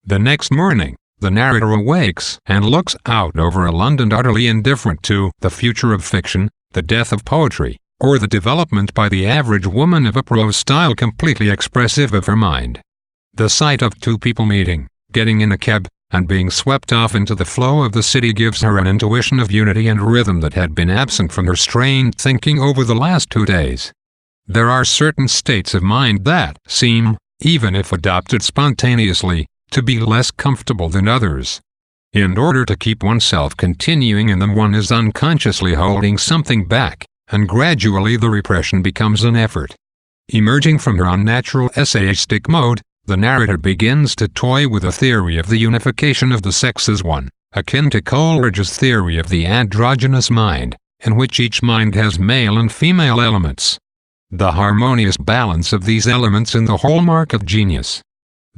The next morning, the narrator awakes and looks out over a London utterly indifferent to the future of fiction, the death of poetry, or the development by the average woman of a prose style completely expressive of her mind. The sight of two people meeting, getting in a cab, and being swept off into the flow of the city gives her an intuition of unity and rhythm that had been absent from her strained thinking over the last 2 days. There are certain states of mind that seem, even if adopted spontaneously, to be less comfortable than others. In order to keep oneself continuing in them, one is unconsciously holding something back, and gradually the repression becomes an effort. Emerging from her unnatural essayistic mode, the narrator begins to toy with a theory of the unification of the sexes, one akin to Coleridge's theory of the androgynous mind, in which each mind has male and female elements. The harmonious balance of these elements is the hallmark of genius.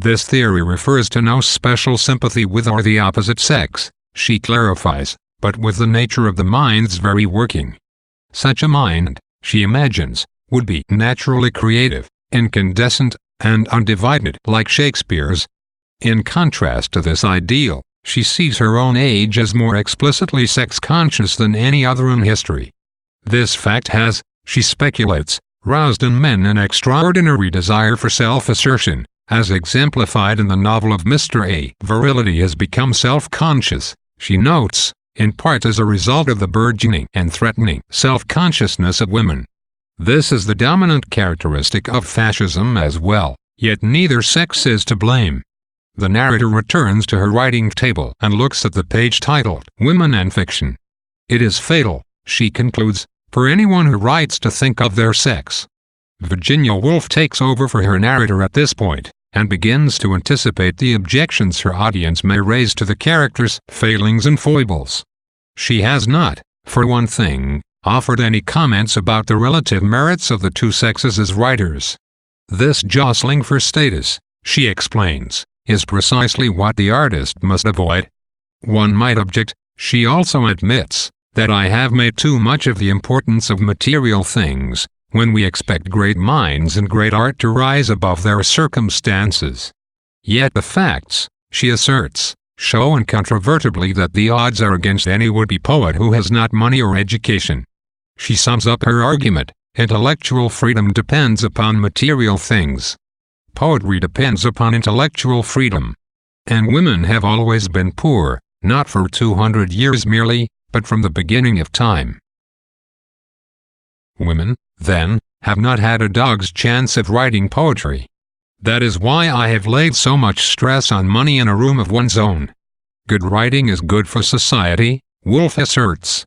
This theory refers to no special sympathy with or the opposite sex, she clarifies, but with the nature of the mind's very working. Such a mind, she imagines, would be naturally creative, incandescent, and undivided like Shakespeare's. In contrast to this ideal, she sees her own age as more explicitly sex-conscious than any other in history. This fact has, she speculates, roused in men an extraordinary desire for self-assertion, as exemplified in the novel of Mr. A. Virility has become self-conscious, she notes, in part as a result of the burgeoning and threatening self-consciousness of women. This is the dominant characteristic of fascism as well, yet neither sex is to blame. The narrator returns to her writing table and looks at the page titled Women and Fiction. It is fatal, she concludes, for anyone who writes to think of their sex. Virginia Woolf takes over for her narrator at this point, and begins to anticipate the objections her audience may raise to the characters' failings and foibles. She has not, for one thing, offered any comments about the relative merits of the two sexes as writers. This jostling for status, she explains, is precisely what the artist must avoid. One might object, she also admits, that I have made too much of the importance of material things, when we expect great minds and great art to rise above their circumstances. Yet the facts, she asserts, show incontrovertibly that the odds are against any would-be poet who has not money or education. She sums up her argument: intellectual freedom depends upon material things. Poetry depends upon intellectual freedom. And women have always been poor, not for 200 years merely, but from the beginning of time. Women, then, have not had a dog's chance of writing poetry. That is why I have laid so much stress on money in a room of one's own. Good writing is good for society, Woolf asserts.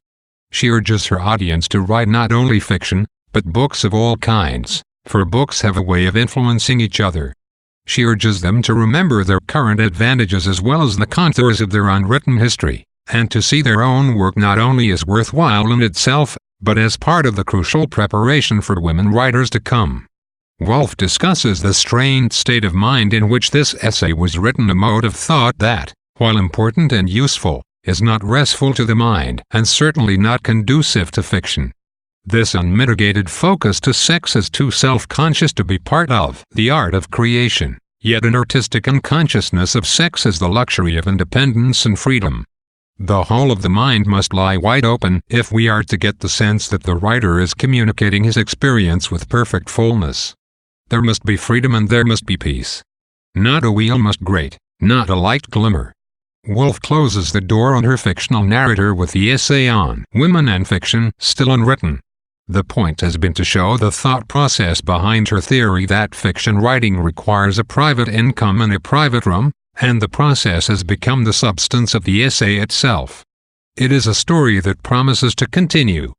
She urges her audience to write not only fiction, but books of all kinds, for books have a way of influencing each other. She urges them to remember their current advantages as well as the contours of their unwritten history, and to see their own work not only as worthwhile in itself, but as part of the crucial preparation for women writers to come. Woolf discusses the strained state of mind in which this essay was written, a mode of thought that, while important and useful, is not restful to the mind and certainly not conducive to fiction. This unmitigated focus to sex is too self-conscious to be part of the art of creation, yet an artistic unconsciousness of sex is the luxury of independence and freedom. The whole of the mind must lie wide open if we are to get the sense that the writer is communicating his experience with perfect fullness. There must be freedom and there must be peace. Not a wheel must grate, not a light glimmer. Woolf closes the door on her fictional narrator with the essay on Women and Fiction, still unwritten. The point has been to show the thought process behind her theory that fiction writing requires a private income and a private room, and the process has become the substance of the essay itself. It is a story that promises to continue,